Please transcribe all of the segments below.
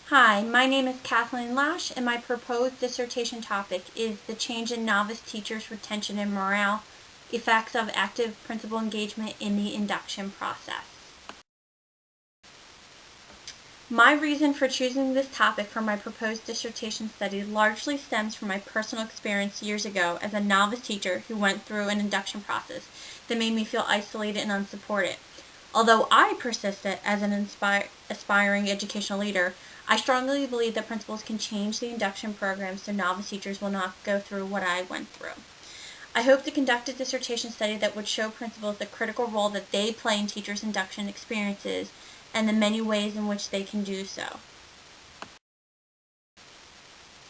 Hi, my name is Kathleen Lash, and my proposed dissertation topic is the change in novice teachers' retention and morale, effects of active principal engagement in the induction process. My reason for choosing this topic for my proposed dissertation study largely stems from my personal experience years ago as a novice teacher who went through an induction process that made me feel isolated and unsupported. Although I persisted as an aspiring educational leader, I strongly believe that principals can change the induction program so novice teachers will not go through what I went through. I hope to conduct a dissertation study that would show principals the critical role that they play in teachers' induction experiences and the many ways in which they can do so.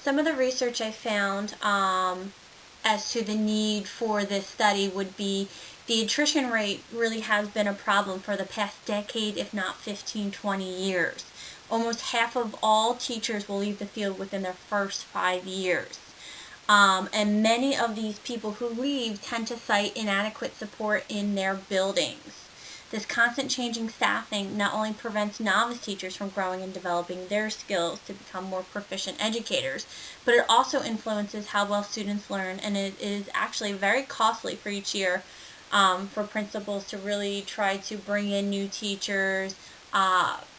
Some of the research I found as to the need for this study would be the attrition rate really has been a problem for the past decade, if not 15, 20 years. Almost half of all teachers will leave the field within their first 5 years. And many of these people who leave tend to cite inadequate support in their buildings. This constant changing staffing not only prevents novice teachers from growing and developing their skills to become more proficient educators, but it also influences how well students learn, and it is actually very costly for each year for principals to really try to bring in new teachers,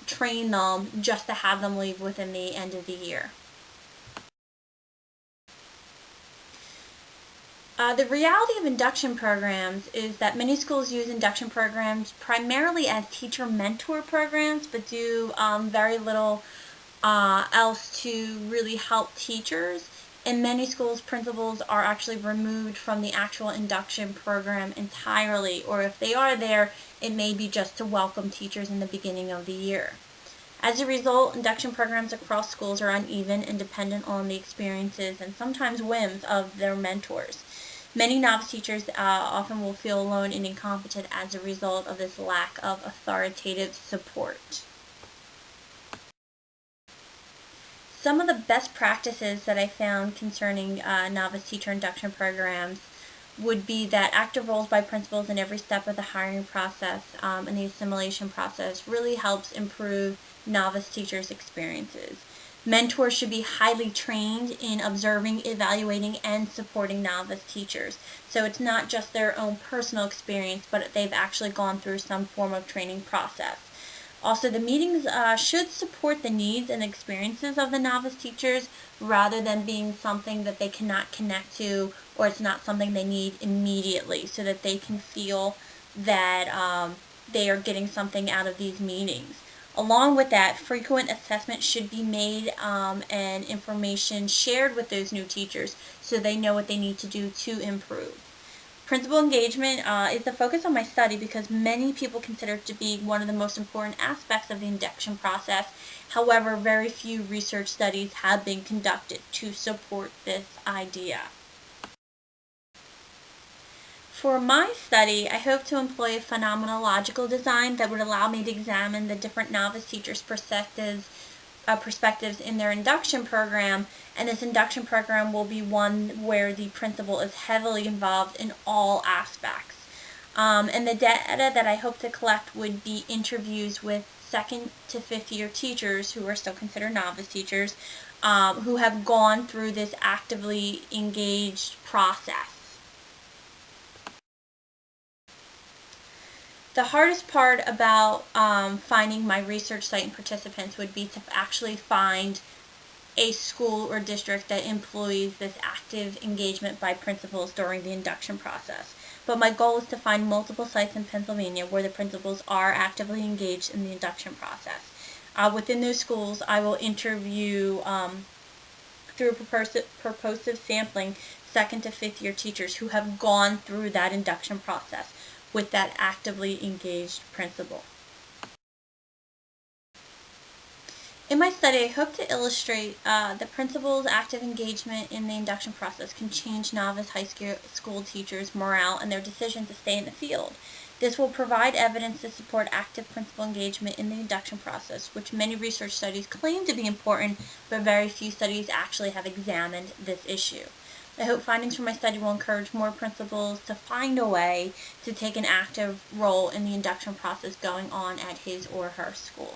train them, just to have them leave within the end of the year. The reality of induction programs is that many schools use induction programs primarily as teacher mentor programs, but do very little else to really help teachers. In many schools, principals are actually removed from the actual induction program entirely, or if they are there, it may be just to welcome teachers in the beginning of the year. As a result, induction programs across schools are uneven and dependent on the experiences and sometimes whims of their mentors. Many novice teachers often will feel alone and incompetent as a result of this lack of authoritative support. Some of the best practices that I found concerning novice teacher induction programs would be that active roles by principals in every step of the hiring process and the assimilation process really helps improve novice teachers' experiences. Mentors should be highly trained in observing, evaluating, and supporting novice teachers. So it's not just their own personal experience, but they've actually gone through some form of training process. Also, the meetings should support the needs and experiences of the novice teachers rather than being something that they cannot connect to, or it's not something they need immediately, so that they can feel that they are getting something out of these meetings. Along with that, frequent assessments should be made and information shared with those new teachers so they know what they need to do to improve. Principal engagement is the focus of my study because many people consider it to be one of the most important aspects of the induction process. However, very few research studies have been conducted to support this idea. For my study, I hope to employ a phenomenological design that would allow me to examine the different novice teachers' perspectives in their induction program, and this induction program will be one where the principal is heavily involved in all aspects. And the data that I hope to collect would be interviews with 2nd to 5th year teachers who are still considered novice teachers who have gone through this actively engaged process. The hardest part about finding my research site and participants would be to actually find a school or district that employs this active engagement by principals during the induction process. But my goal is to find multiple sites in Pennsylvania where the principals are actively engaged in the induction process. Within those schools, I will interview through purposive sampling 2nd to 5th year teachers who have gone through that induction process with that actively engaged principal. In my study, I hope to illustrate that principals' active engagement in the induction process can change novice high school teachers' morale and their decision to stay in the field. This will provide evidence to support active principal engagement in the induction process, which many research studies claim to be important, but very few studies actually have examined this issue. I hope findings from my study will encourage more principals to find a way to take an active role in the induction process going on at his or her school.